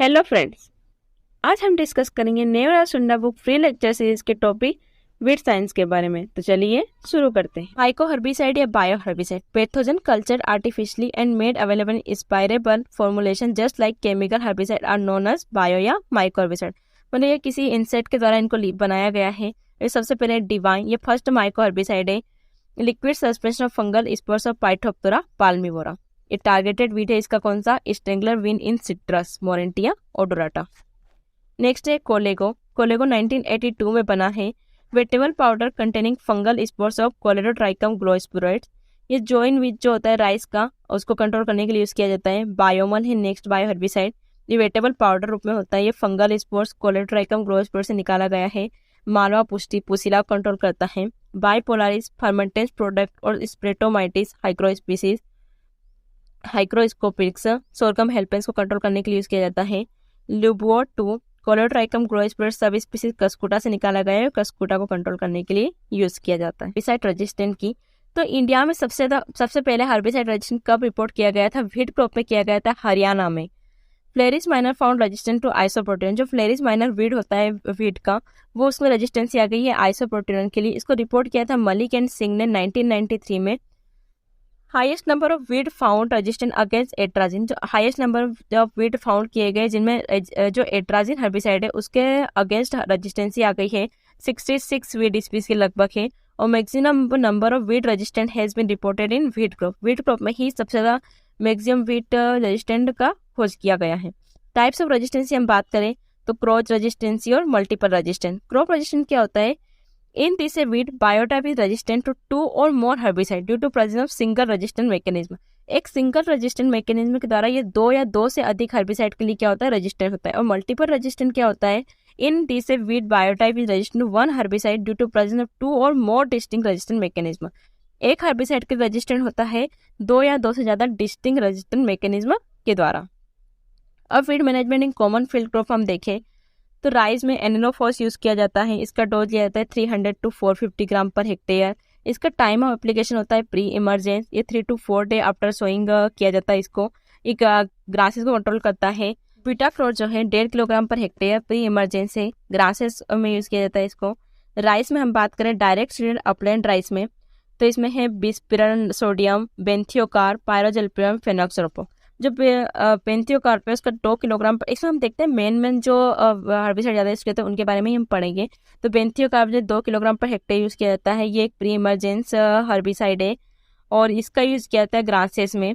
Hello friends, आज हम discuss करेंगे नेवरा सुंडा बुक फ्री लेक्चर सीरीज के टॉपिक वीट साइंस के बारे में। तो चलिए शुरू करते हैं। माइको हर्बिसाइड या bio herbicide pathogen culture artificially and made available in inspirable formulation just like chemical herbicide are known as bio या माइको हर्बिसाइड। मतलब ये किसी इंसेक्ट के द्वारा इनको बनाया गया है। ये सबसे पहले डिवाइन, ये फर्स्ट माइको हर्बिसाइड है। Liquid suspension of fungal spores of Phytophthora palmivora. ये टारगेटेड वीट है। इसका कौन सा? Strangler vine in citrus Morrenia odorata. Next है कोलेगो। कोलेगो 1982 में बना है। Wettable powder containing fungal spores of Colletotrichum gloeosporioides. ये जॉइन विच जो होता है राइस का, उसको कंट्रोल करने के लिए यूज किया जाता है। बायोमल है नेक्स्ट बायो हर्बिसाइड। ये वेटेबल पाउडर रूप में होता है। ये फंगल स्पोर्स कोलेडोट्राइकम ग्लोस्पुरोइड से निकाला गया है। मालवा पुष्टि पुसिला कंट्रोल करता है। बाइपोलारिस फर्मेंटेंस प्रोडक्ट और स्प्रेटोमाइटिस हाइग्रोस्पीसीज हाइग्रोस्कोपिक्स सोरकम हेल्पेंस को कंट्रोल करने के लिए यूज किया जाता है। ल्यूबुओ 2 कोलेडोट्राइकम ग्लोस्पुरोइड सब स्पीसीज कस्कुटा से निकाला गया है। कस्कुटा को कंट्रोल करने के लिए यूज किया जाता है। हर्बिसाइड रेजिस्टेंट की तो इंडिया में सबसे पहले हर्बिसाइड रेजिस्टेंट कब रिपोर्ट किया गया था? व्हीट क्रॉप में किया गया था, हरियाणा में। Phalaris minor found resistant to isoproturon. जो फ्लेरिस माइनर वीड होता है व्हीट का, वो उसमें रेजिस्टेंसी आ गई है आइसोप्रोटीन के लिए। इसको रिपोर्ट किया था मलिक एंड सिंह ने 1993 में। Highest number of weed found resistant against atrazine. जो highest number of weed found किए गए जिनमें जो एट्राजिन हर्बिसाइड है उसके अगेंस्ट रेजिस्टेंसी आ गई है 66 वीड स्पीसीज के लगभग है। और maximum number of weed resistant has been reported in wheat crop. Wheat crop में ही सबसे ज्यादा मैक्सिमम वीड रेजिस्टेंट का खोज किया गया है। टाइप्स ऑफ रेजिस्टेंसी हम बात करें तो क्रॉस रेजिस्टेंसी और मल्टीपल रेजिस्टेंट। क्रॉप रेजिस्टेंट क्या होता है? In this a weed biotype is resistant to 2 or more herbicide due to presence of single resistant mechanism। एक सिंगल रेजिस्टेंट मैकेनिज्म के द्वारा ये 2 या 2 से अधिक हर्बिसाइड के लिए क्या होता है? रेजिस्टेंट होता है। और मल्टीपल रेजिस्टेंट क्या होता है? In this a weed biotype is resistant to 1 herbicide due to presence of 2 और मोर डिस्टिंक्ट रेजिस्टेंट मैकेनिज्म। एक हर्बिसाइड के रेजिस्टेंट होता है 2 या 2 से ज्यादा डिस्टिंक्ट रेजिस्टेंट मैकेनिज्म के द्वारा। अब feed management in common field crop हम देखें तो राइस में एनिलोफॉस यूज किया जाता है। इसका डोज लिया जाता है 300 to 450 ग्राम पर हेक्टेयर। इसका टाइम ऑफ एप्लीकेशन होता है प्री इमरजेंस। ये 3 to 4 डे आफ्टर सोइंग किया जाता है। इसको एक ग्रासेस को कंट्रोल करता है। बीटाक्लोर जो है 1.5 kilogram per hectare pre emergence है, ग्रासेस में यूज किया जाता है इसको। राइस में हम बात करें डायरेक्ट सीडेड अपलैंड राइस में तो इसमें है बिस्पिरन सोडियम, बेंथियोकार, पायरोजेल्पियम, फेनोक्सरोपो। जो पेंथियोकार्प है उसका 2 किलोग्राम पर। इसमें हम देखते हैं मेन जो हर्बिसाइड ज़्यादा यूज किया उनके बारे में ही हम पढ़ेंगे। तो बेंथियोकार्प जो 2 किलोग्राम पर हेक्टेयर यूज किया जाता है। ये एक प्री इमरजेंस हर्बिसाइड है और इसका यूज किया जाता है ग्रासेस में।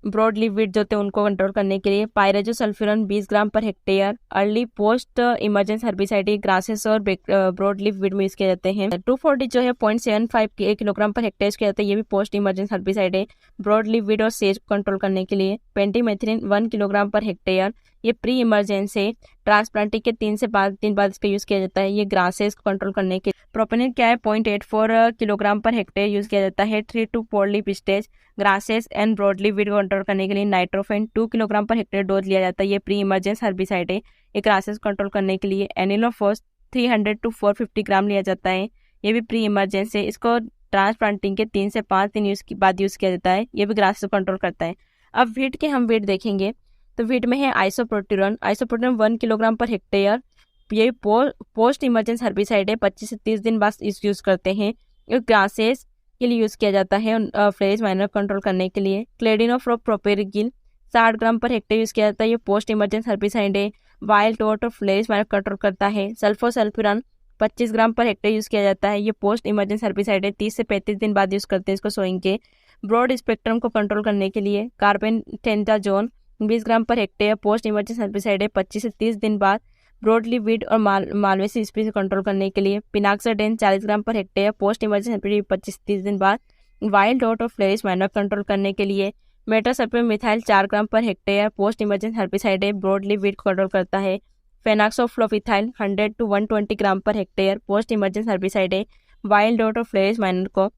ब्रॉड लीफ वीड जो होते हैं उनको कंट्रोल करने के लिए। पायरेजोसल्फ्यूरन 20 ग्राम per hectare early post emergence herbicide grasses और ब्रॉड लीफ वीड में यूज किए जाते हैं। 240 जो है 0.75 किलोग्राम पर हेक्टेयर किया जाता है। ये भी पोस्ट इमरजेंस हर्बिसाइड है ब्रॉड लीफ वीड और सेज को कंट्रोल करने के लिए। पेंटीमेथिलिन 1 किलोग्राम पर हेक्टेयर, ये प्री इमरजेंस है। ट्रांसप्लांटिंग के 3 से 5 दिन बाद इसका यूज किया जाता है। ये ग्रासेस को कंट्रोल करने के। प्रोपेनिल क्या है? 0.84 किलोग्राम पर हेक्टेयर यूज किया जाता है 3 to 4 leaf stage grasses and broadly weed को कंट्रोल करने के लिए। नाइट्रोफेन 2 किलोग्राम पर हेक्टेयर डोज लिया जाता है। ये प्री इमरजेंस हर्बिसाइड है। ये ग्रासेस कंट्रोल करने के लिए। एनिलोफॉस 300 to 450 ग्राम लिया जाता है। ये भी प्री इमरजेंस है। इसको ट्रांसप्लांटिंग के 3 से 5 दिन बाद यूज किया जाता है। ये भी ग्रासेस को कंट्रोल करता है। अब वीट के हम वीट देखेंगे तो वीट में है आइसोप्रोटीरन। 1 किलोग्राम पर हेक्टेयर, ये पोस्ट इमरजेंस हर्बिसाइड है। 25 से 30 दिन बाद इस यूज करते हैं। ये ग्रासेस के लिए यूज किया जाता है फ्लेरिस माइनर कंट्रोल करने के लिए। क्लेडिनोफ्रोप प्रोपेरिगिल 60 ग्राम पर हेक्टेयर यूज किया जाता है। ये पोस्ट इमरजेंस हर्बिसाइड है। वाइल्ड टोट और फ्लेरिस माइनर कंट्रोल करता है। सल्फोसल्फ्यूरन 25 ग्राम पर हेक्टेयर यूज किया जाता है। ये पोस्ट इमरजेंस हर्बिसाइड है। 30 से 35 दिन बाद यूज करते हैं इसको सोइंग के। ब्रॉड स्पेक्ट्रम को कंट्रोल करने के लिए कार्बेंटेंजाजोन 20 ग्राम per hectare post emergence herbicide है। 25 से 30 दिन बाद ब्रॉडली वीड और मालवेसी स्पीसीज कंट्रोल करने के लिए। पिनाक्साडेन 40 ग्राम per hectare post emergence herbicide 25 से 30 दिन बाद। वाइल्ड डॉट और फ्लेरिस माइनर कंट्रोल करने के लिए। मेटासल्फेट मिथाइल 4 ग्राम per hectare post emergence herbicide है। ब्रॉडली वीड को कंट्रोल करता है। फेनाक्सोफ्लोविथाइल 100 to 120 gram per hectare post emergence herbicide है। वाइल्ड डॉट और फ्लेरिस माइनर को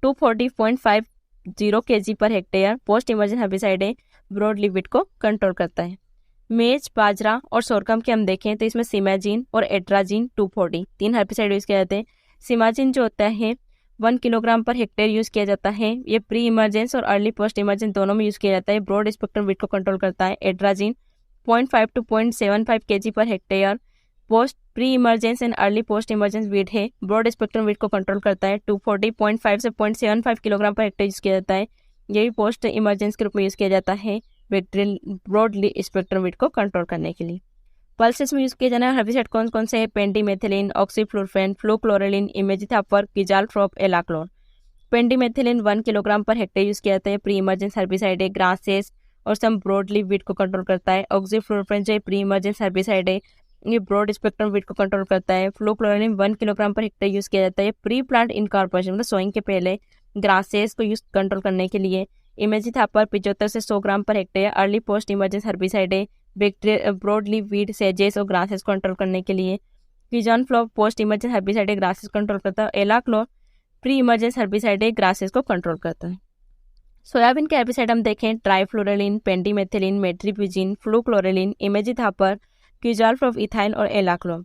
240.50 kg per hectare post emergence herbicide है। ब्रॉडली वीड को कंट्रोल करता है। मेज, बाजरा और सोरकम के हम देखें तो इसमें सिमाजिन और एट्राजिन 240 3 हर्बिसाइड यूज किए जाते हैं। सिमाजिन जो होता है 1 किलोग्राम पर हेक्टेयर यूज किया जाता है। ये प्री इमरजेंस और अर्ली पोस्ट इमरजेंस दोनों में यूज किया जाता है। ब्रॉड स्पेक्ट्रम वीट को कंट्रोल करता है। Atrazine 0.5 to 0.75 kg per hectare. Post pre emergence and early post emergence wheat है। ब्रॉड स्पेक्ट्रम वीट को कंट्रोल करता है। 240.5 से 0.75 किलोग्राम पर हेक्टेयर यूज किया जाता है। ये भी पोस्ट इमरजेंस के रूप में यूज किया जाता है बैक्टीरियल ब्रॉडली स्पेक्ट्रम वीट को कंट्रोल करने के लिए। पल्सेस में यूज किया जाना है हर्बिसाइड कौन कौन से है? पेंडिमेथिलिन, ऑक्सीफ्लोरोफेन, फ्लूक्लोरलिन, इमेजिथापर, किजालफ्रॉप, alachlor. पेंडिमेथिलिन 1 kilogram per hectare use किया जाता है। प्री इमरजेंस हर्बिसाइड है। ग्रासेस और सम ब्रॉडली वीट को कंट्रोल करता है। ऑक्सीफ्लोरोफेन जो प्री इमरजेंस हर्बिसाइड है, ये ब्रॉड स्पेक्ट्रम वीट को कंट्रोल करता है। फ्लूक्लोरलिन 1 किलोग्राम पर हेक्टेयर यूज किया जाता है प्री प्लांट इनकॉर्पोरेशन, मतलब सोइंग के पहले ग्रासेस को यूज कंट्रोल करने के लिए। इमेजिथापर 75 से 100 ग्राम per hectare early post emergence herbicide है बैक्टीरिया ब्रॉडली वीट, सेजेस और ग्रासेस कंट्रोल करने के लिए। किजानफ्लॉप पोस्ट इमरजेंस हर्बिसाइड है, ग्रासेस कंट्रोल करता है। एलाक्लोर प्री इमरजेंस हर्बिसाइड है, ग्रासेस को कंट्रोल करता है। सोयाबीन के हर्बिसाइड हम देखें ट्राइफ्लोरलिन, पेंडिमेथिलिन, मेट्रिपिजिन, फ्लूक्लोरलिन, इमेजिथापर, किजालफ्रॉप, इथाइल और एलाक्लोर।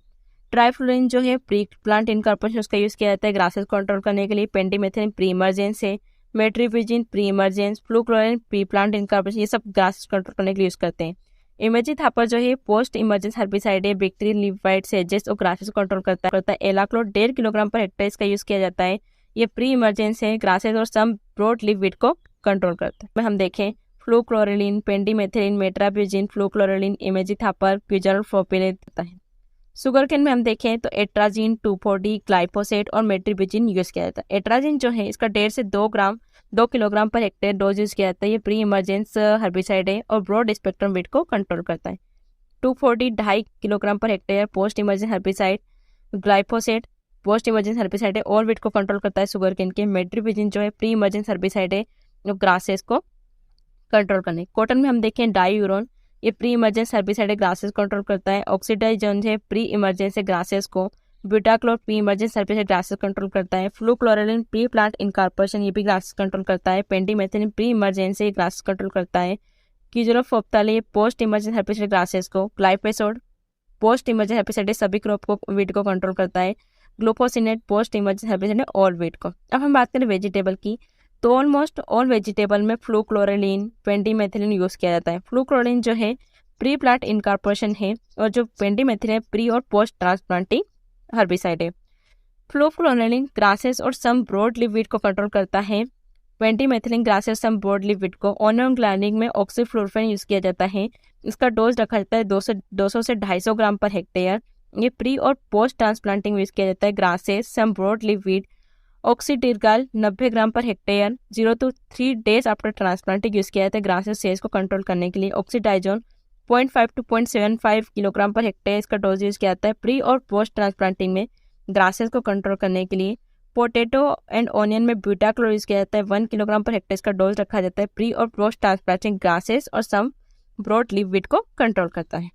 ट्राइफ्लोरलिन जो है प्री प्लांट इनकॉर्पोरेशन उसका यूज किया जाता है ग्रासेस कंट्रोल करने के लिए। पेंडिमेथिलिन प्री इमरजेंस है। Metribuzin pre emergence, fluchloralin pre plant incorporation, ये सब ग्रासेस कंट्रोल करने के लिए यूज करते हैं। इमेजिथापर जो है पोस्ट इमरजेंस हर्बिसाइड है बैक्टीरियल लीफाइड, सेजेस और ग्रासेस को कंट्रोल करता है। एलाक्लोर 1.5 किलोग्राम पर हेक्टेयर इसका यूज किया जाता है। ये प्री इमरजेंस है, ग्रासेस और सम ब्रॉड लीफ वीट को कंट्रोल करता है। हम देखें फ्लूक्लोरलिन, पेंडिमेथिलिन, मेट्रापिजिन, फ्लूक्लोरलिन, इमेजिथापर, क्विजालफ्लोपिन है। शुगर केन में हम देखें तो एट्राजिन, 2,4-D, ग्लाइफोसेट और मेट्रिपिजिन यूज किया जाता है। एट्राजिन जो है इसका 1.5 से 2 kilogram per hectare dose use किया जाता है। ये प्री इमरजेंस हर्बिसाइड है और ब्रॉड स्पेक्ट्रम वीट को कंट्रोल करता है। 2,4-D 2.5 kilogram per hectare post emergence herbicide. Glyphosate post emergence herbicide है और वीट को कंट्रोल करता है शुगर केन के। मेट्रिपिजिन जो है प्री इमरजेंस हर्बिसाइड है जो ग्रासेस को कंट्रोल करने। कॉटन में हम देखें डाईयूरोन, ये pre emergence herbicide grasses control करता है। ऑक्सीडाइजोन है प्री इमरजेंस ग्रासेस को। Butachlor pre emergence herbicide grasses control करता है। फ्लूक्लोरलिन प्री प्लांट इनकॉर्पोरेशन, ये भी ग्रासेस कंट्रोल करता है। Pendimethalin pre emergence grasses control करता है। Quizalofop ethyl post emergence herbicide grasses को। ग्लाइफोसेट पोस्ट इमरजेंस हर्बिसाइड सभी क्रॉप को वीट को कंट्रोल करता है। Glufosinate post emergence herbicide all weed को। अब हम बात करें वेजिटेबल की तो ऑलमोस्ट ऑल वेजिटेबल में फ्लूक्लोरलिन, पेंडिमेथिलिन यूज किया जाता है। फ्लूक्लोरलिन जो है प्री प्लांट इनकॉर्पोरेशन है और जो पेंडिमेथिलिन है प्री और पोस्ट ट्रांसप्लांटिंग हर्बिसाइड है। फ्लूक्लोरलिन ग्रासेस और सम ब्रॉड लीफ वीट को कंट्रोल करता है। पेंडिमेथिलिन ग्रासेस सम ब्रॉड लीफ वीट को। ऑनियन ग्लाइनिंग में ऑक्सीफ्लोरोफेन यूज किया जाता है। इसका डोज रखा जाता है 200 से 250 ग्राम पर हेक्टेयर। ये प्री और पोस्ट ट्रांसप्लांटिंग यूज किया जाता है। Grasses some broad leaf wheat. ऑक्सीडिरगाल 90 gram per hectare 0 to 3 days after transplanting use किया जाता है ग्रासेस सेल्स को कंट्रोल करने के लिए। ऑक्सीडाइजोन 0.5 to 0.75 किलोग्राम पर हेक्टेयर इसका डोज यूज किया जाता है प्री और पोस्ट ट्रांसप्लांटिंग में ग्रासेस को कंट्रोल करने के लिए। पोटैटो एंड ऑनियन में ब्यूटाक्लोर यूज किया जाता है 1 किलोग्राम पर हेक्टेयर इसका डोज रखा जाता है प्री और पोस्ट ट्रांसप्लांटिंग ग्रासेस और सम ब्रॉड लीफ वीट को कंट्रोल करता है।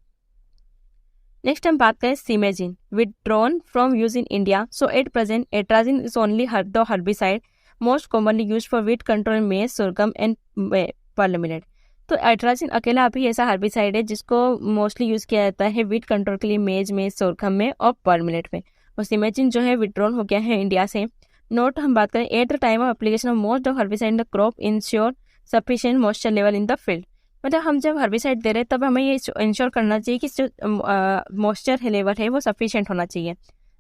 नेक्स्ट हम बात करें simazine, withdrawn from use in India. So at present atrazine is only the herbicide most commonly use for weed control maize, sorghum and pearl millet. तो atrazine अकेला अभी ऐसा हर्बिसाइड है जिसको मोस्टली यूज किया जाता है वीट कंट्रोल के लिए मेज में, सोरगम में और पर्ल मिलेट में। और सीमेजिन जो है विथड्रॉन हो गया है इंडिया से। नोट हम बात करें at the time of application of most of herbicide in the crop ensure sufficient moisture level in the field. मतलब हम जब हर्बिसाइड दे रहे हैं तब हमें ये इंश्योर करना चाहिए कि जो मॉइस्चर लेवल है वो सफिशिएंट होना चाहिए।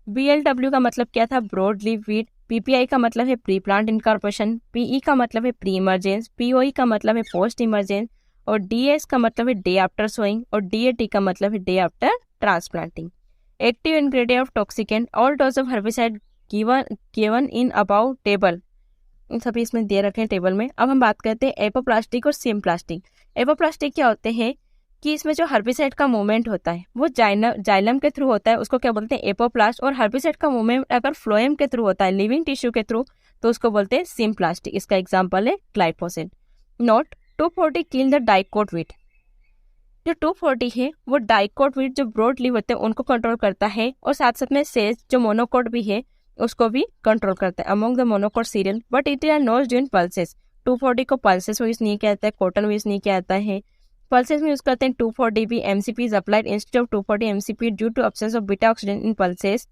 BLW का मतलब क्या था? Broad leaf wheat. PPI का मतलब है प्री प्लांट इनकॉर्पोरेशन। PE का मतलब है प्री इमरजेंस। POE का मतलब है पोस्ट इमरजेंस। और DAS का मतलब है डे आफ्टर सोइंग। और DAT का मतलब है day after transplanting. Active ingredient of toxicant all dose of herbicide given in about table, सभी इसमें दे रखे हैं टेबल में। अब हम बात करते हैं एपोप्लास्टिक और सिम्प्लास्टिक। एपोप्लास्टिक क्या होते हैं कि इसमें जो हर्बिसाइड का मूवमेंट होता है वो जाइलम के थ्रू होता है, उसको क्या बोलते हैं? एपोप्लास्ट। और हर्बिसाइड का मूवमेंट अगर फ्लोएम के थ्रू होता है, लिविंग टिश्यू के थ्रू, तो उसको बोलते हैं सिम्प्लास्टिक। इसका एग्जाम्पल है glyphosate. Note 2,4-D kill the dicot wheat. जो 2,4-D है वो डाइकोट वीट जो ब्रॉड लीफ होते हैं उनको कंट्रोल करता है और साथ साथ में सेज जो मोनोकोट भी है उसको भी कंट्रोल करता है among the monocot cereal. But it are not during pulses. 2,4-D को पल्सेस में यूज नहीं किया जाता है, कॉटन में यूज नहीं किया जाता है। पल्सेस में यूज करते हैं 2,4-D भी। MCP is applied instead of 2,4-D MCP due to absence of beta oxidant in pulses,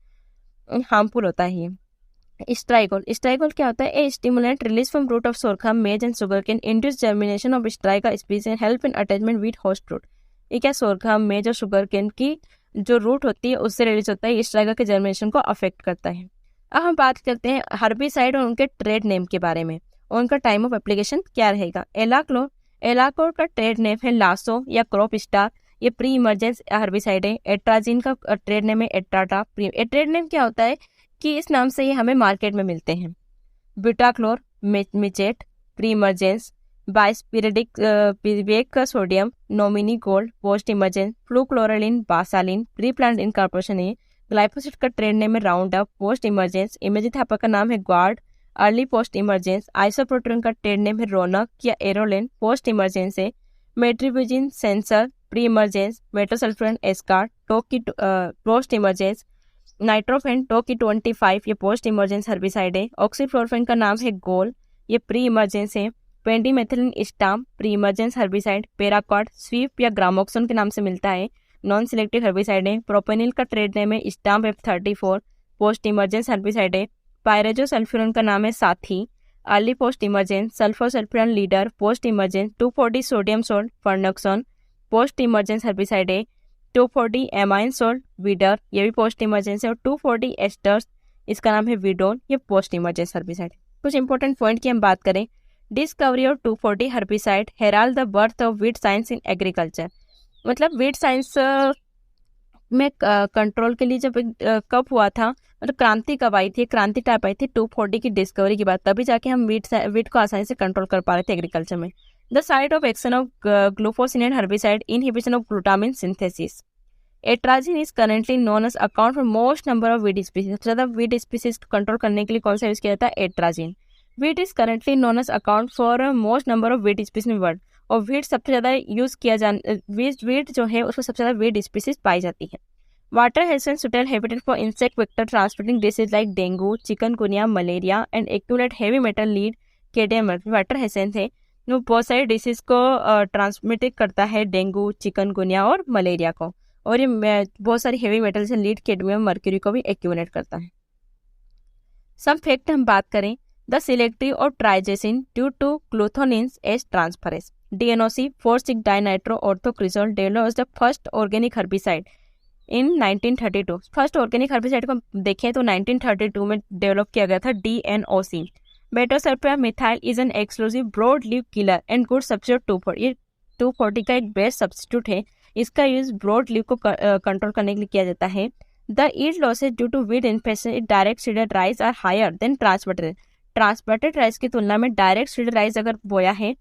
harmful होता है ये। स्ट्राइगोल क्या होता है? A stimulant release from root of sorghum, maize and sugar cane induce germination of Striga species and help in attachment with host root. ये क्या sorghum में जो शुगर केन की जो रूट होती है उससे रिलीज होता है, स्ट्राइगा के जर्मिनेशन को अफेक्ट करता है। अब हम बात करते हैं हर्बिसाइड और उनके ट्रेड नेम के बारे में और उनका टाइम ऑफ एप्लीकेशन क्या रहेगा। एलाक्लोर का ट्रेड नेम है लासो या क्रॉप स्टार, ये प्री इमरजेंस हर्बिसाइड है। एट्राजिन का ट्रेड नेम है एट्राटा। ये ट्रेड नेम क्या होता है कि इस नाम से ये हमें मार्केट में मिलते हैं। Butachlor Machete pre emergence. Bispyribac पिवेक का sodium Nominee Gold post emergence. Fluchloralin Basalin pre plant incorporation है। ग्लाइफोसेट का ट्रेड नेम है Roundup post emergence. Imazethapyr का नाम है guard early post emergence. Isoproturon का ट्रेड नेम है रोनक या एरोलिन पोस्ट इमरजेंस है। Metribuzin Sencor pre emergence. Metsulfuron escort Tok post emergence. Nitrofen Tok 25 ये पोस्ट इमरजेंस हर्बिसाइड है। ऑक्सीफ्लोरोफेन का नाम है गोल, ये प्री इमरजेंस है। पेंडिमेथिलिन स्टाम प्री इमरजेंस हर्बिसाइड। पेराक्वाड स्वीप या ग्रामोक्सन के नाम से मिलता है, नॉन सिलेक्टिव हर्बिसाइड है। प्रोपेनिल का ट्रेड नेम है स्टाम F34 पोस्ट इमरजेंस हर्बिसाइड है। पायरेजोसल्फ्यूरन का नाम है Saathi early post emergence. Sulfosulfuron Leader post emergence. 240 sodium salt Fernoxone post emergence herbicide है। 240 एमाइन सोल्ट वीडर, ये भी पोस्ट इमरजेंस है। और 240 एस्टर्स, इसका नाम है विडोन, ये पोस्ट इमरजेंस हर्बिसाइड। कुछ इंपॉर्टेंट पॉइंट की हम बात करें। Discovery of 240 herbicide Herald the birth of wheat science in agriculture. मतलब वीट साइंस में कंट्रोल के लिए जब कब हुआ था, मतलब क्रांति कब आई थी, क्रांति टाइप आई थी 240 की डिस्कवरी की बात, तभी जाके हम वीट को आसानी से कंट्रोल कर पा रहे थे एग्रीकल्चर में। The site of action of glufosinate herbicide inhibition of glutamine synthesis. Atrazine is currently known as account for most number of wheat species. सबसे ज्यादा वीट स्पीसीज को कंट्रोल करने के लिए कौन सा यूज किया जाता है, atrazine. Wheat is currently known as account for most number of wheat species in world. और वीट सबसे ज्यादा यूज किया वीट जो है उसमें सबसे ज्यादा वीट स्पीसीज पाई जाती है। Water health suitable habitat for insect vector transmitting disease like dengue, chikungunya, malaria and accumulate heavy metal lead cadmium. Water health है वो बहुत सारी डिसीज को ट्रांसमिट करता है, डेंगू, चिकनगुनिया और मलेरिया को, और ये बहुत सारी हेवी मेटल से लीड, कैडमियम, मर्क्यूरी को भी एक्यूमुलेट करता है। सब फैक्ट हम बात करें। The selective of triazine due to glutathiones S transferase. DNOC 4,6-डाइनाइट्रो orthocresol developed the first organic herbicide in 1932। First organic herbicide को देखें तो 1932 में डेवलप किया गया था DNOC। Metsulfuron methyl is an exclusive broad leaf killer and good substitute 240। ये 240 का एक बेस्ट सब्स्टिट्यूट है, इसका यूज ब्रॉड लीव को कंट्रोल करने के लिए किया जाता है। The yield losses due to weed infection direct seeded rice are higher than transplanted. Transplanted rice की तुलना में डायरेक्ट सीडेड राइस अगर बोया है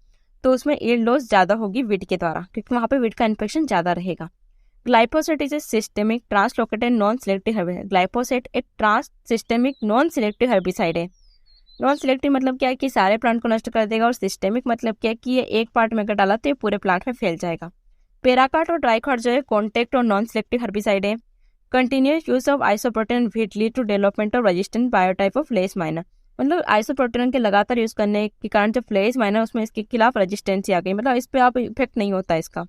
तो उसमें ईल्ड लॉस ज्यादा होगी वीट के द्वारा, क्योंकि वहां पे वीट का इन्फेक्शन ज्यादा रहेगा। Glyphosate is a systemic translocated non selective herbicide. Glyphosate एक trans systemic non selective herbicide है। नॉन सिलेक्टिव मतलब क्या है कि सारे प्लांट को नष्ट कर देगा, और सिस्टेमिक मतलब क्या है कि ये एक पार्ट में अगर डाला तो ये पूरे प्लांट में फैल जाएगा। पेराकाट और ड्राइकॉट जो है कॉन्टेक्ट और नॉन सिलेक्टिव हर्बिसाइड है। Continuous use of isoproturon weed lead to development of resistant biotype of Phalaris minor. मतलब आइसोप्रोटेन के लगातार यूज करने के कारण जो फ्लेश माइनर उसमें इसके खिलाफ रेजिस्टेंसी आ गई, मतलब इस पे आप इफेक्ट नहीं होता इसका।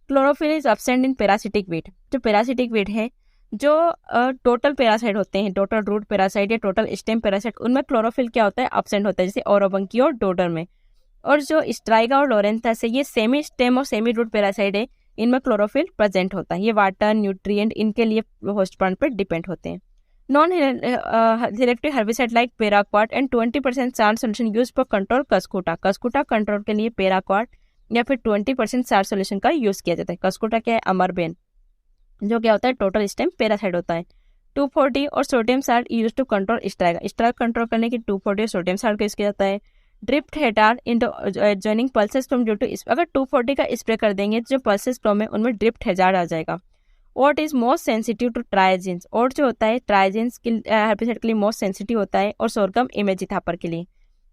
Chlorophyll is absent in parasitic wheat. जो पैरासिटिक वीट है, जो टोटल पैरासाइट होते हैं, टोटल रूट पैरासाइट या टोटल स्टेम पैरासाइट, उनमें क्लोरोफिल क्या होता है, एब्सेंट होता है, जैसे ओरोबंकी और डोडर में। और जो स्ट्राइगा और लोरेंथस है, ये सेमी स्टेम और सेमी रूट पैरासाइट है, इनमें क्लोरोफिल प्रेजेंट होता है। ये वाटर, न्यूट्रिएंट, इनके लिए होस्ट प्लांट पर डिपेंड होते हैं। Non selective herbicide like paraquat and 20% सार solution use for control cuscuta. Cuscuta control के लिए पेराक्वाट या फिर 20% सार सोल्यूशन का यूज किया जाता है। कस्कुटा क्या है, अमरबेन, जो क्या होता है टोटल स्टेम पैरासाइट होता है। 240 और sodium salt use to control striga. Striga control करने की 240 और सोडियम साल्ट का यूज किया जाता है। Drift header in joining pulses from due to, अगर 240 का स्प्रे कर देंगे तो जो पल्सेस फ्रॉम है उनमें ड्रिफ्ट हेजार्ड आ जाएगा। What is most sensitive to triazines. और जो होता है ट्राइजिन्स के हर्बिसाइड के लिए मोस्ट सेंसिटिव होता है, और सोरगम इमेजिथापर के लिए।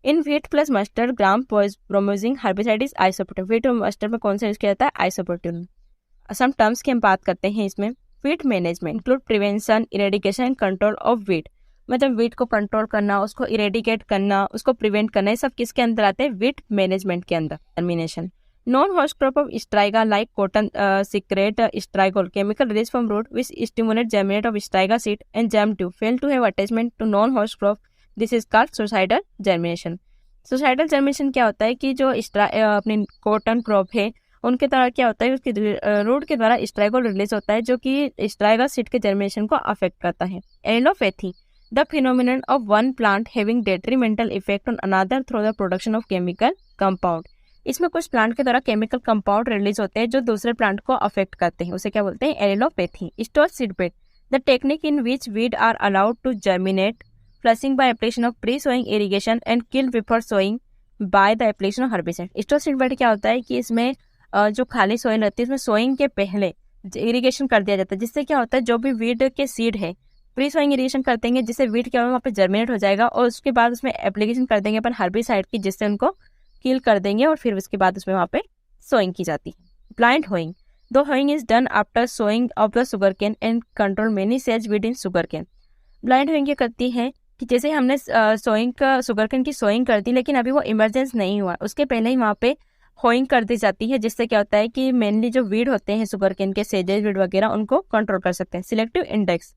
In wheat plus mustard gram promising herbicide is isoproturon. Wheat और मस्टर्ड में कौन सा यूज किया जाता है, आइसोप्रोटेन। सम टर्म्स की हम बात करते हैं इसमें। Wheat management include prevention, eradication and control of wheat. मतलब वीट को कंट्रोल करना, उसको इरेडिकेट करना, उसको प्रिवेंट करना, ये सब किसके अंदर आते हैं, वीट मैनेजमेंट के अंदर। Termination non host crop of striga like cotton secret strigol chemical release from root which stimulate germinate of striga seed and germ tube fail to have attachment to non host crop. This is called suicidal germination. Suicidal germination क्या होता है कि जो अपनी cotton crop है उनके द्वारा क्या होता है, उसकी रूट के द्वारा स्ट्राइगोल रिलीज होता है जो कि स्ट्राइगा सीड के जर्मिनेशन को अफेक्ट करता है। Allopathy, the phenomenon of one plant having detrimental effect on another through the production of chemical compound. इसमें कुछ प्लांट के द्वारा केमिकल कंपाउंड रिलीज होते हैं जो दूसरे प्लांट को अफेक्ट करते हैं, उसे क्या बोलते हैं, allopathy. Store seedbed, the technique in which weed are allowed to germinate flushing by application of pre sowing irrigation and kill before sowing by the application of herbicide. Store seedbed क्या होता है कि इसमें जो खाली सोइल रहती है इसमें सोइंग के पहले इरिगेशन कर दिया जाता है, जिससे क्या होता है जो भी वीड के सीड है प्री सोइंग इरिगेशन कर देंगे जिससे वीड क्या होगा वहाँ पे जर्मिनेट हो जाएगा, और उसके बाद उसमें एप्लीकेशन कर देंगे अपन हर्बिसाइड की जिससे उनको किल कर देंगे, और फिर उसके बाद उसमें वहाँ पे सोइंग की जाती है। ब्लाइंड होइंग, दो hoeing is done after sowing of the sugar cane and control many सेज weed in sugar cane. Blind hoeing ये करती है कि जैसे हमने सोइंग का शुगर केन की सोइंग कर दी लेकिन अभी वो इमरजेंस नहीं हुआ, उसके पहले ही वहाँ पे होइंग कर दी जाती है, जिससे क्या होता है कि मेनली जो वीड होते हैं शुगर केन के सेजेस वीड वगैरह उनको कंट्रोल कर सकते हैं। Selective index,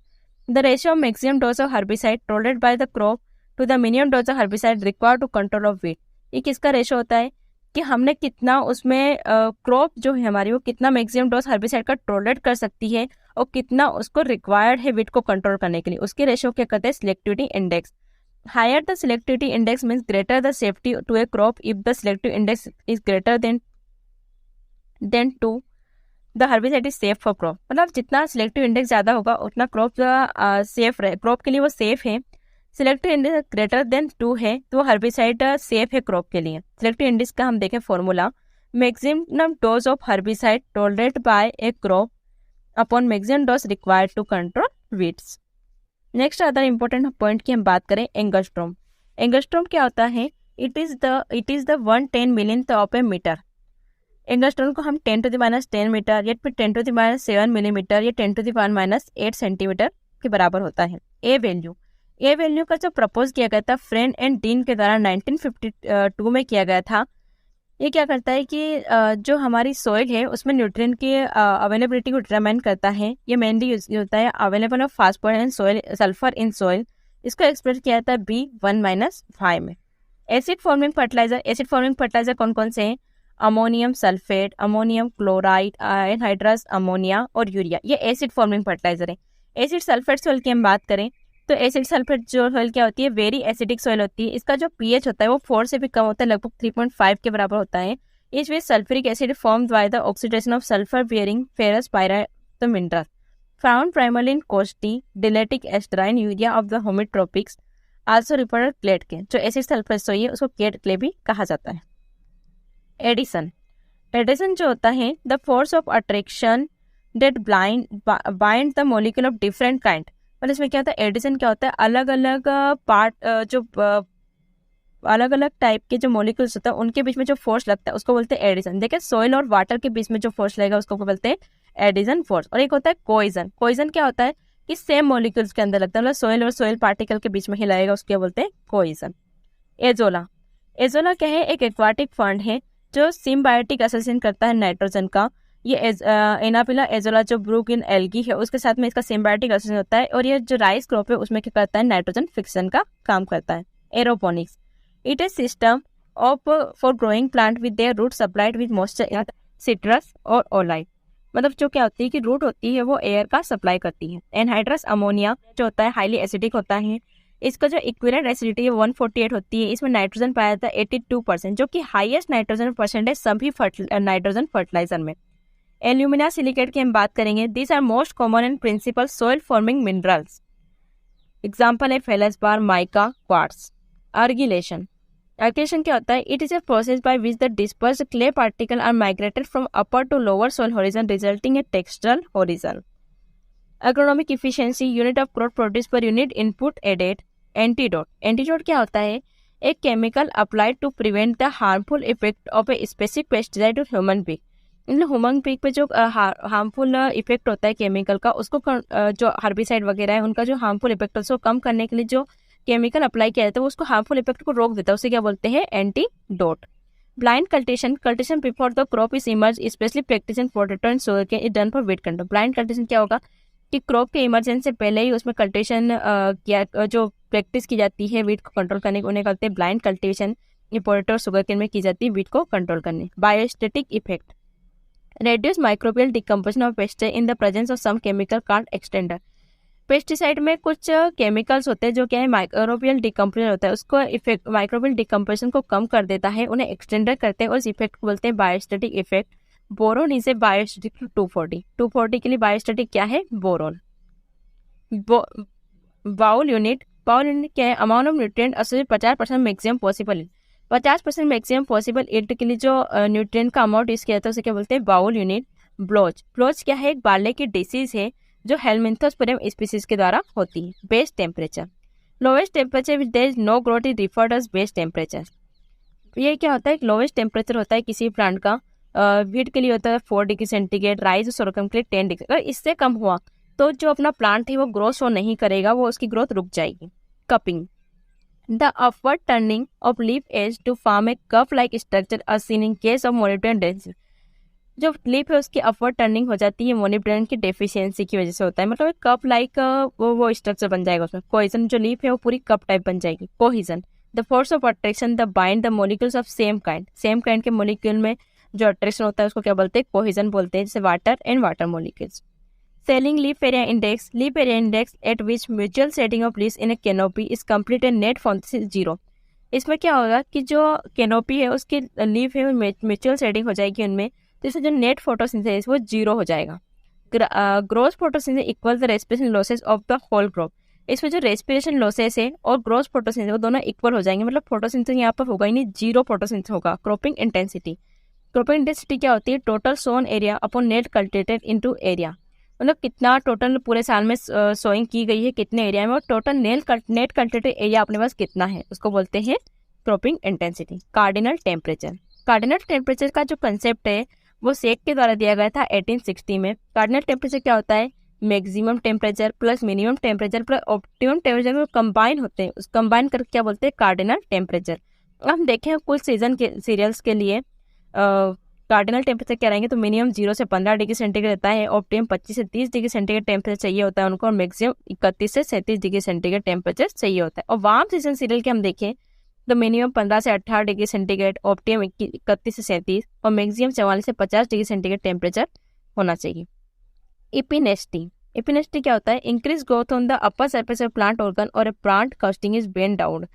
the ratio of maximum dose of herbicide tolerated by the crop to the minimum dose of herbicide required to control of weed. ये किसका रेशियो होता है कि हमने कितना उसमें क्रॉप जो है हमारी वो कितना मैक्सिमम डोज हर्बिसाइड का टोलरेट कर सकती है और कितना उसको रिक्वायर्ड है वीड को कंट्रोल करने के लिए, उसके रेशियो क्या कहते हैं, selectivity index. Higher the selectivity index means greater the safety to a crop if the selective index is greater than 2 the herbicide is safe for crop। मतलब जितना सिलेक्टिव इंडेक्स ज़्यादा होगा उतना क्रॉप सेफ रहे, crop के लिए वो safe है। सिलेक्टिव इंडेक्स ग्रेटर देन 2 है तो वो हर्बिसाइड सेफ है क्रॉप के लिए। सिलेक्टिव इंडेक्स का हम देखें formula, maximum dose of herbicide tolerate by a crop upon maximum dose required to control weeds. Next other important point की हम बात करें, एंगस्ट्रोम। एंगस्ट्रोम क्या होता है, it is the 1/10 millionth of a metre. Angstrom को हम 10⁻10 मीटर या फिर 10⁻7 मिलीमीटर या 10⁻8 सेंटीमीटर के बराबर होता है। ए वैल्यू का जो प्रपोज किया गया था फ्रेंड एंड डीन के द्वारा 1952 में किया गया था, ये क्या करता है कि जो हमारी सॉइल है उसमें न्यूट्रिएंट की अवेलेबिलिटी को डिटरमाइन करता है। ये मेनली यूज होता है available of phosphorus and soil sulphur in soil, इसको एक्सप्रेस किया जाता है B1-5 में। एसिड फॉर्मिंग फर्टिलाइजर कौन कौन से हैं, ammonium sulphate, ammonium chloride, anhydrous ammonia और यूरिया, ये एसिड फॉर्मिंग फर्टिलाइजर है। एसिड सल्फेट सॉइल की हम बात करें तो एसिड सल्फेट जो सॉइल क्या होती है, वेरी एसिडिक सॉइल होती है। इसका जो पीएच होता है वो 4 से भी कम होता है, लगभग 3.5 के बराबर होता है। इस way sulphuric acid formed by the oxidation of sulphur bearing ferrous pyrite mineral found primarily in coastal deltaic estuarine area of the humid tropics also referred clay के। जो एसिड सल्फेट सॉइल है उसको क्लेट क्ले भी कहा जाता है। Addition जो होता है, the force of attraction that bind the molecule of different kind. मतलब इसमें क्या होता है, एडिशन क्या होता है, अलग अलग पार्ट जो अलग अलग टाइप के जो मॉलिक्यूल्स होता है उनके बीच में जो फोर्स लगता है उसको बोलते हैं एडिशन। देखिए सॉइल और वाटर के बीच में जो फोर्स लगेगा उसको बोलते हैं एडिशन फोर्स। और एक होता है कोइजन क्या होता है कि सेम मॉलिक्यूल्स के अंदर लगता है, मतलब सॉइल और सॉइल पार्टिकल के बीच में ही लगेगा, उसको बोलते हैं कोइजन। एजोला क्या है, एक एक्वाटिक फंड है जो सिम्बायोटिक एसोसिएशन करता है नाइट्रोजन का। ये एनापिला एजोला जो ब्रूक इन एल्गी है उसके साथ में इसका सिम्बायोटिक एसोसिएशन होता है, और ये जो राइस क्रॉप है उसमें क्या करता है, नाइट्रोजन फिक्सन का काम करता है। Aeroponics, it is system of for growing plant with their root supplied with moisture citrus और ओलाइट। मतलब जो क्या होती है कि रूट होती है वो एयर का सप्लाई करती है। एनहाइड्रस अमोनिया जो होता है हाईली एसिडिक होता है, इसका जो इक्विवेलेंट एसिडिटी है 148 होती है। इसमें नाइट्रोजन पाया जाता है 82%, जो कि हाईएस्ट नाइट्रोजन परसेंट है सभी नाइट्रोजन फर्टिलाइजर में। एल्यूमिना सिलिकेट की हम बात करेंगे, this are most common and principal soil forming minerals. Example है फेल्सपार, माइका, क्वार्ट्ज। अर्गिलेशन क्या होता है, it is a process by which the dispersed clay particle are migrated from upper to lower soil horizon resulting a textural horizon. Agronomic efficiency, unit of crop produce per unit input added. Antidote क्या होता है, एक chemical applied to prevent the harmful effect of a specific pesticide to human being. Human being पे जो harmful effect होता है chemical का, उसको जो हर्बिसाइड वगैरह है उनका जो हार्मफुल इफेक्ट है उसको कम करने के लिए जो केमिकल अप्लाई किया जाता है वो उसको हार्मफुल इफेक्ट को रोक देता है, उसे क्या बोलते हैं, antidote. Blind cultivation before the crop is emerge, specially practice in potato and sugarcane is done for weed control. Blind cultivation क्या होगा कि क्रॉप के इमरजेंस से पहले ही उसमें कल्टीवेशन जो प्रैक्टिस की जाती है वीट को कंट्रोल करने को, उन्हें कहते हैं ब्लाइंड कल्टीवेशन। ये पोटैटो और शुगरकेन में की जाती है वीट को कंट्रोल करने। Biostatic effect, reduce microbial decomposition of pesticide in the presence of some chemical called extender. Pesticide में कुछ केमिकल्स होते हैं जो क्या है माइक्रोबियल डिकम्पोजिशन होता है, उसको इफेक्ट माइक्रोबियल डिकम्पोजिशन को कम कर देता है, उन्हें एक्सटेंडर करते हैं और इस इफेक्ट को बोलते हैं biostatic effect. Boron is a biostatic 240 के लिए बायोस्टैटिक क्या है बोरोन. बाउल यूनिट क्या है amount of nutrient associated 50% maximum possible 50% maximum possible yield के लिए जो न्यूट्रिएंट का अमाउंट यूज किया जाता है उसे क्या बोलते हैं बाउल यूनिट. ब्लोच क्या है एक बाले की डिसीज है जो हेलमिंथोस्पोरियम स्पीसीज के द्वारा होती है. Base temperature lowest temperature which there is no growth is referred as base temperature. ये क्या होता है लोवेस्ट टेम्परेचर होता है किसी प्लांट का वीट के लिए होता है 4 डिग्री सेंटीग्रेड, राइस और सोरगम के लिए 10 डिग्री. अगर इससे कम हुआ तो जो अपना प्लांट है वो ग्रोथ शो नहीं करेगा, वो उसकी ग्रोथ रुक जाएगी. Cupping the upward turning of leaf edge to form a cup like structure as seen in case of molybdenum deficiency. जो लीफ है उसकी अपवर्ड टर्निंग हो जाती है मोलिब्डेनम की डेफिशिएंसी की वजह से होता है, मतलब एक कप लाइक वो स्ट्रक्चर बन जाएगा उसमें. कोहेजन जो लीफ है वो पूरी कप टाइप बन जाएगी. Cohesion the force of attraction the bind the molecules of same kind के मॉलिक्यूल में जो अट्रैक्शन होता है उसको क्या बोलते हैं कोहेजन बोलते हैं, जैसे water and water molecules. Selling leaf area index eight which mutual setting of leaves in A canopy is complete and net photosynthesis 0. इसमें क्या होगा कि जो कैनोपी है उसकी लीफ है म्यूचुअल सेटिंग हो जाएगी उनमें, तो इससे जो नेट फोटोसिंथेसिस वो 0 हो जाएगा. Gross photosynthesis equal the respiration losses of the whole crop. इसमें जो रेस्पिरेशन लॉसेस है और ग्रोस फोटोसिंथेसिस वो दोनों इक्वल हो जाएंगे, मतलब फोटोसिंथेसिस यहाँ पर होगा ही नहीं, 0 फोटोसिंथेसिस होगा. क्रॉपिंग इंटेंसिटी क्या होती है total sown area upon net cultivated into area, मतलब कितना टोटल पूरे साल में सोइंग की गई है कितने एरिया में और टोटल नेट कल्टिवेटेड एरिया अपने पास कितना है उसको बोलते हैं क्रॉपिंग इंटेंसिटी. कार्डिनल टेम्परेचर का जो कंसेप्ट है वो सेक के द्वारा दिया गया था 1860 में. कार्डिनल टेम्परेचर क्या होता है maximum temperature plus minimum temperature plus optimum temperature combine होते हैं, उस कंबाइन करके क्या बोलते हैं कार्डिनल टेम्परेचर. हम देखें कुछ सीजन के सीरियल्स के लिए कार्डिनल टेम्परेचर क्या रहेंगे तो मिनिमम 0 से 15 डिग्री सेंटीग्रेड रहता है, ऑप्टिमम 25 से 30 डिग्री सेंटीग्रेड टेम्परेचर चाहिए होता है उनको और मैक्सिमम 31 से 37 डिग्री सेंटीग्रेड टेम्परेचर चाहिए होता है. और वार्म सीजन सीरियल के हम देखें तो मिनिमम 15 से 18 डिग्री सेंटीग्रेड, ऑप्टिमम 31 से 37 और मैक्सिमम 44 से 50 डिग्री सेंटीग्रेड टेम्परेचर होना चाहिए. एपिनेस्टी क्या होता है increase growth on the upper surface of plant organ और a plant casting is bend down.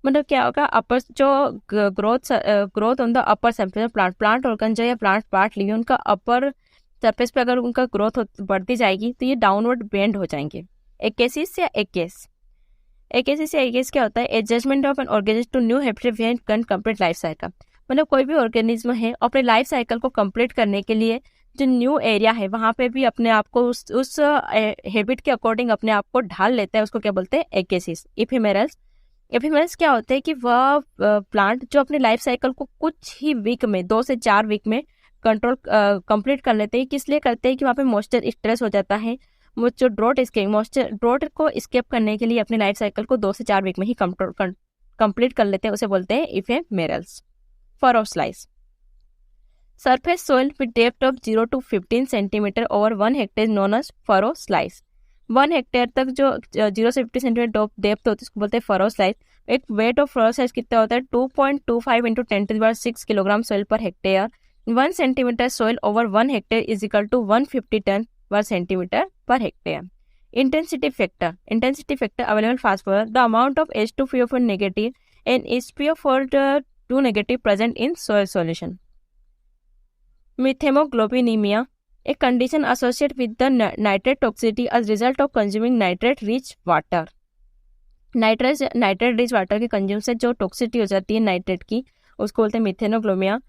मतलब क्या होगा अपर जो growth on the upper surface of plant organ जो या प्लांट पार्ट लिए उनका अपर सरफेस पे अगर उनका ग्रोथ बढ़ती जाएगी तो ये डाउनवर्ड बेंड हो जाएंगे. एकेसिस क्या होता है adjustment of an organism to new habitat complete life cycle. मतलब कोई भी ऑर्गेनिज्म है अपने लाइफ साइकिल को कंप्लीट करने के लिए जो न्यू एरिया है वहाँ पे भी अपने आप को उस हैबिट के अकॉर्डिंग अपने आप को ढाल लेता है, उसको क्या बोलते हैं एकेसिस. एफिमेरल्स क्या होता है कि वह प्लांट जो अपने लाइफ साइकिल को कुछ ही वीक में 2 से 4 वीक में कंप्लीट कर लेते हैं. किस लिए करते हैं कि वहाँ पे मॉइस्चर स्ट्रेस हो जाता है, वो जो ड्रॉट को स्केप करने के लिए अपने लाइफ साइकिल को 2 से 4 वीक में ही कंप्लीट कर लेते हैं, उसे बोलते हैं ephemerals. Furrow slice surface soil with depth of 0 to 15 centimetre over 1 hectare known as furrow slice. 1 hectare तक जो 0 से 50 सेंटीमीटर डेप्थ होती है उसको बोलते हैं फरो स्लाइस. एक वेट ऑफ फरो स्लाइस कितना होता है 2.25 × 10⁻6 kilogram soil per hectare. 1 centimetre soil over 1 hectare is equal to 150 ton per centimetre per hectare. Intensity factor available phosphorus the amount of H2PO4 negative and HPO4 2 negative present in soil solution. Methemoglobinemia, a condition associated with the nitrate toxicity as result of consuming nitrate-rich water. nitrate-rich water के consume से जो toxicity हो जाती है nitrate की उसको बोलते हैं मिथेनोग्लोमिया.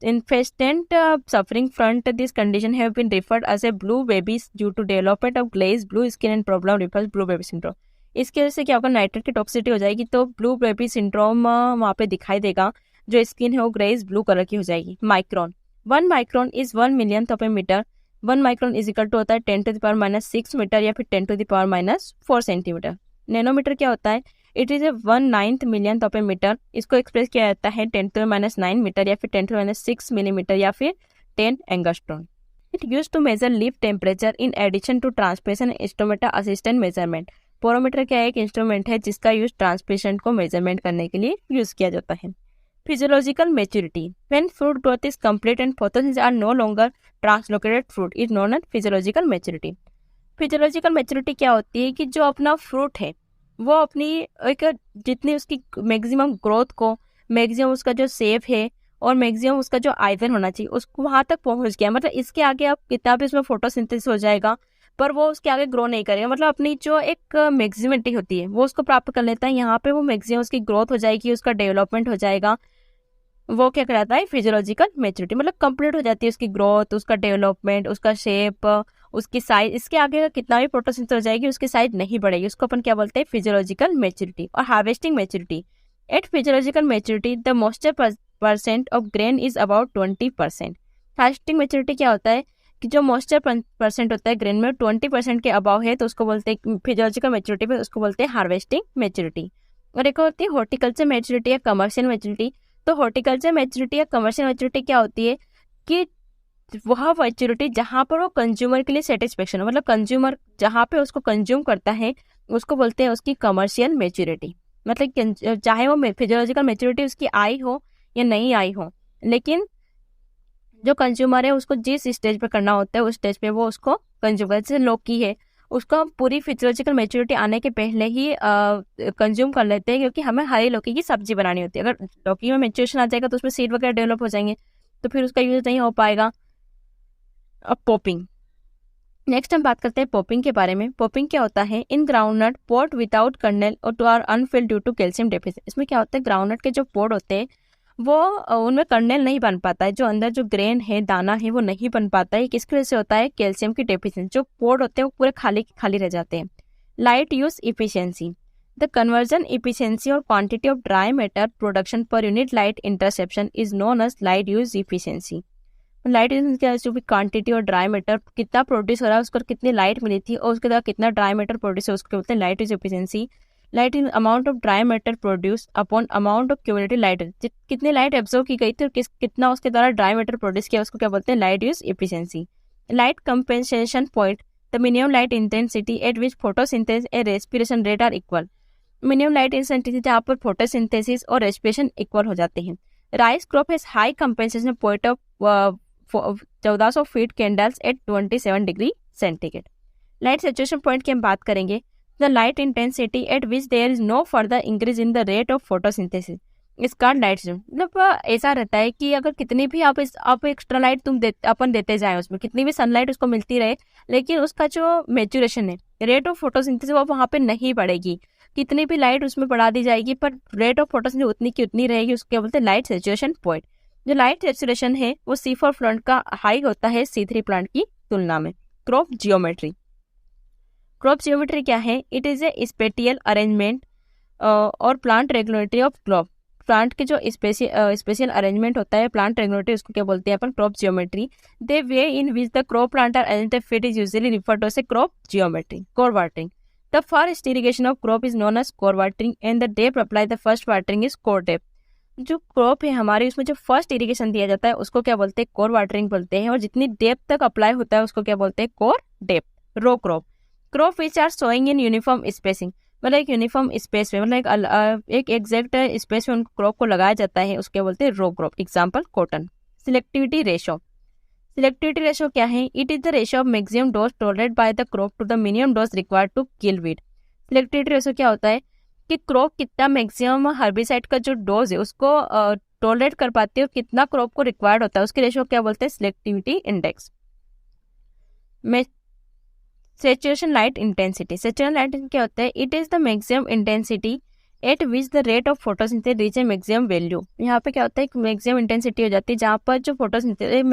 Infestant suffering from this condition have been referred as a blue babies due to development of glazed blue skin and problem refers blue baby syndrome. इसकी वजह से क्या होगा नाइट्रेट की टॉक्सिसिटी हो जाएगी तो ब्लू बेबी सिंड्रोम वहाँ पे दिखाई देगा, जो स्किन है वो ग्रेज ब्लू कलर की हो जाएगी. Micron 1 micron is 1 millionth of a metre. 1 micron is equal to होता है 10⁻⁻6 मीटर या फिर 10⁻⁻4 सेंटीमीटर. नैनोमीटर क्या होता है it is a 1/9 millionth of a metre. इसको एक्सप्रेस किया जाता है 10⁻9 मीटर या फिर 10⁻6 मिलीमीटर या फिर 10 angstrom. It use to measure leaf temperature in addition to transpiration instrument assistant measurement. Porometer क्या एक इंस्ट्रूमेंट है जिसका यूज ट्रांसपिरेशन को मेजरमेंट करने के लिए यूज किया जाता है. Physiological maturity. When fruit growth is complete and photosynthesis are no longer translocated fruit is known as physiological maturity. Physiological maturity क्या होती है कि जो अपना फ्रूट है वो अपनी एक जितनी उसकी मैक्सिमम ग्रोथ को, मैक्सिमम उसका जो शेप है और मैक्सिमम उसका जो आयतन होना चाहिए उसको वहां तक पहुंच गया, मतलब इसके आगे आप कितना भी उसमें फोटोसिंथेसिस हो जाएगा पर वो उसके आगे ग्रो नहीं करेगा, मतलब अपनी जो एक मैक्सिमिटी होती है वो उसको प्राप्त कर लेता है। यहाँ पे वो मैक्सिमम उसकी ग्रोथ हो जाएगी, उसका डेवलपमेंट हो जाएगा, वो क्या कहलाता है फिजियोलॉजिकल मैच्योरिटी, मतलब कंप्लीट हो जाती है उसकी ग्रोथ, उसका डेवलपमेंट, उसका शेप, उसकी साइज, इसके आगे का कितना भी फोटोसिंथेसिस हो जाएगी उसकी साइज नहीं बढ़ेगी, उसको अपन क्या बोलते हैं फिजियोलॉजिकल मैच्योरिटी। और harvesting maturity, at physiological maturity the moisture percent of grain is about 20%। Harvesting maturity क्या होता है कि जो मॉइस्चर परसेंट होता है ग्रेन में 20% के अबाव है तो उसको बोलते हैं फिजियोलॉजिकल मैच्योरिटी पे, उसको बोलते हैं हार्वेस्टिंग मैच्योरिटी। और एक होती है हॉर्टिकल्चर मैच्योरिटी या कमर्शियल मैच्योरिटी। तो हॉर्टिकल्चर मैच्योरिटी या कमर्शियल मैच्योरिटी क्या होती है कि वह मैच्योरिटी जहाँ पर वो कंज्यूमर के लिए सेटिस्फेक्शन हो, मतलब कंज्यूमर जहाँ पे उसको कंज्यूम करता है उसको बोलते हैं उसकी कमर्शियल मैच्योरिटी। मतलब चाहे वो फिजियोलॉजिकल मैच्योरिटी उसकी आई हो या नहीं आई हो, लेकिन जो कंज्यूमर है उसको जिस स्टेज पे करना होता है उस स्टेज पे वो उसको कंज्यूम करता है। जैसे लौकी है, उसको हम पूरी फिजियोलॉजिकल मैच्योरिटी आने के पहले ही कंज्यूम कर लेते हैं क्योंकि हमें हरी लौकी की सब्जी बनानी होती है। अगर लौकी में मैच्योरेशन आ जाएगा तो उसमें सीड वगैरह डेवलप हो जाएंगे तो फिर उसका यूज नहीं हो पाएगा। अब पॉपिंग, नेक्स्ट हम बात करते हैं पॉपिंग के बारे में। पॉपिंग क्या होता है, in groundnut pod without kernel और two are unfilled due to calcium deficit. इसमें क्या होता है ग्राउंडनट के जो पोड होते हैं वो उनमें कर्नल नहीं बन पाता है, जो अंदर जो ग्रेन है दाना है वो नहीं बन पाता है। किसकी वजह से होता है, कैल्शियम की डेफिशिएंसी। जो पोड होते हैं वो पूरे खाली खाली रह जाते हैं। Light use efficiency, the conversion efficiency और quantity of dry matter production per unit light interception is known as light use efficiency. Light जो भी क्वांटिटी और ड्राई मैटर कितना प्रोड्यूस हो रहा है उसको कितनी लाइट मिली थी और उसके बाद कितना ड्राई मैटर प्रोड्यूस है उसको बोलते हैं light use efficiency. Light in amount of dry matter produce upon amount of cumulative light, कितनी लाइट एब्जॉर्ब की गई थी और कितना उसके द्वारा ड्राई मैटर प्रोड्यूस किया उसको क्या बोलते हैं light use efficiency. Light compensation point, the minimum light intensity at which photosynthesis and respiration rate are equal. Minimum light intensity जहाँ पर फोटोसिंथेसिस और रेस्पिरेशन इक्वल हो जाते हैं। Rice crop has high compensation point of 1400 feet candles at 27 degree centigrade. Light saturation point की हम बात करेंगे, the light intensity at which there is no further increase in the rate of photosynthesis इसका light. मतलब ऐसा रहता है कि अगर कितनी भी आप एक्स्ट्रा लाइट अपन देते जाए, उसमें कितनी भी सनलाइट उसको मिलती रहे, लेकिन उसका जो मैच्योरेशन है, रेट ऑफ फोटोसिंथेसिस वो वहाँ पे नहीं बढ़ेगी। कितनी भी लाइट उसमें बढ़ा दी जाएगी पर रेट ऑफ फोटोसिंथेसिस उतनी की उतनी रहेगी, उसके बोलते हैं लाइट सैचुरेशन पॉइंट। जो लाइट सैचुरेशन है वो C4 प्लांट का हाई होता है C3 प्लांट की तुलना में। क्रॉप जियोमेट्री, क्रॉप जियोमेट्री क्या है, it is a spatial arrangement और plant regulatory of crop. Plant के जो स्पेशल अरेंजमेंट होता है प्लांट रेगुलेटरी उसको क्या बोलते हैं अपन crop geometry. The way in which the crop plant are arranged fit is usually referred to as crop geometry. Core watering, the first irrigation of crop is known as core watering and the depth apply the first watering is core depth. जो crop है हमारी उसमें जो first irrigation दिया जाता है उसको क्या बोलते हैं कोर वाटरिंग बोलते हैं, और जितनी डेप्थ तक अप्लाई होता है उसको क्या बोलते हैं core depth. Row crop, crop which are sowing in uniform spacing, मतलब एक यूनिफॉर्म स्पेस में, मतलब एक एग्जैक्ट स्पेस में उन क्रॉप को लगाया जाता है उसके बोलते हैं row crop. Example cotton. Selectivity ratio, selectivity ratio क्या है, it is the ratio of maximum dose tolerated by the crop to the minimum dose required to kill weed. Selectivity ratio क्या होता है कि क्रॉप कितना मैक्सिमम हर्बिसाइड का जो dose है उसको टॉलरेट कर पाती है और कितना क्रॉप को रिक्वायर्ड होता है उसके रेशो क्या बोलते हैं selectivity index. Saturation light intensity, saturation light क्या होता है, it is the maximum intensity at which the rate of photosynthesis reach a maximum value. यहाँ पे क्या होता है मैक्सिमम इंटेंसिटी हो जाती है जहाँ पर जो फोटोसिंथेसिस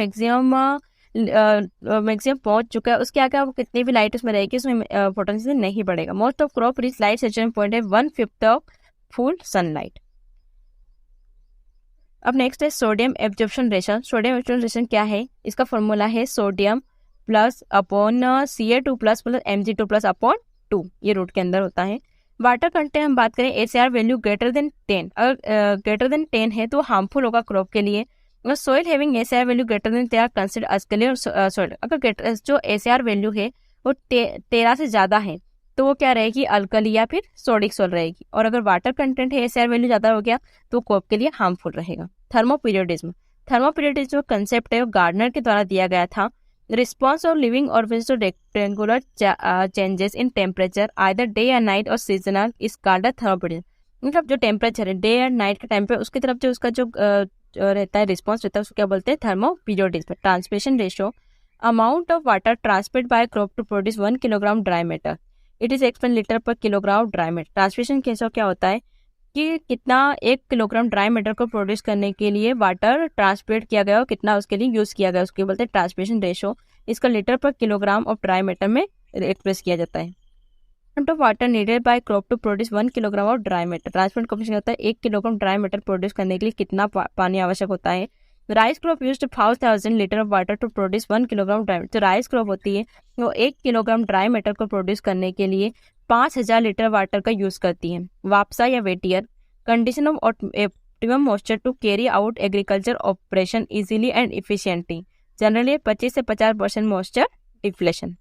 मैक्सिमम पहुंच चुका है उसके आगे आपको कितनी भी लाइट उसमें रहेगी उसमें फोटोसिंथेसिस नहीं बढ़ेगा। Most of crop rich light saturation point है 1/5 ऑफ फुल सनलाइट। अब नेक्स्ट है sodium absorption ratio. Sodium absorption ratio क्या है, इसका फॉर्मूला है sodium plus upon Ca2 plus Mg2 upon 2, ये रूट के अंदर होता है। वाटर कंटेंट हम बात करें ACR वैल्यू ग्रेटर देन 10, अगर ग्रेटर देन 10 है तो हार्मफुल होगा क्रॉप के लिए। अगर soil having ACR value greater than 10 consider एस्केलियर सोइल, अगर जो ACR वैल्यू है वो 13 से ज़्यादा है तो वो क्या रहेगी, अल्कली या फिर सोडिक सोल रहेगी। और अगर वाटर कंटेंट है ACR वैल्यू ज़्यादा हो गया तो क्रॉप के लिए हार्मफुल रहेगा। थर्मोपीरियोडिज्म कंसेप्ट है, गार्डनर के द्वारा दिया गया था। Response of living organism two rectangular changes in temperature either day या नाइट और सीजनल इज कॉल्ड थर्मोपीरियोडिज्म। मतलब जो टेम्परेचर है डे या नाइट के टाइम पे उसकी तरफ जो उसका जो रहता है रिस्पॉन्स रहता है उसको क्या बोलते हैं, thermoperiodism. Transpiration ratio, amount of water transpire by crop to produce 1 kilogram dry matter, it is expend litre per kilogram dry matter. Transpiration case क्या होता है कि कितना 1 किलोग्राम ड्राई मैटर को प्रोड्यूस करने के लिए वाटर ट्रांसपिरेट किया गया और कितना उसके लिए यूज किया गया, उसके बोलते हैं ट्रांसपिरेशन रेशो। इसका litre per kilogram of dry matter में एक्सप्रेस किया जाता है। Amount of water needed by crop to produce 1 kilogram of dry matter, transpirant coefficient होता है 1 किलोग्राम ड्राई मैटर प्रोड्यूस करने के लिए कितना पानी आवश्यक होता है। Rice crop used 5000 litre of water to produce 1 kilogram dry matter. जो राइस क्रॉप होती है वो 1 किलोग्राम ड्राई मैटर को प्रोड्यूस करने के लिए 5000 लीटर वाटर का यूज करती है। वापसा या वेटियर, condition of optimum moisture to carry out agriculture operation easily and efficiently, generally 25 से 50% मॉइस्चर डिफ्लेशन।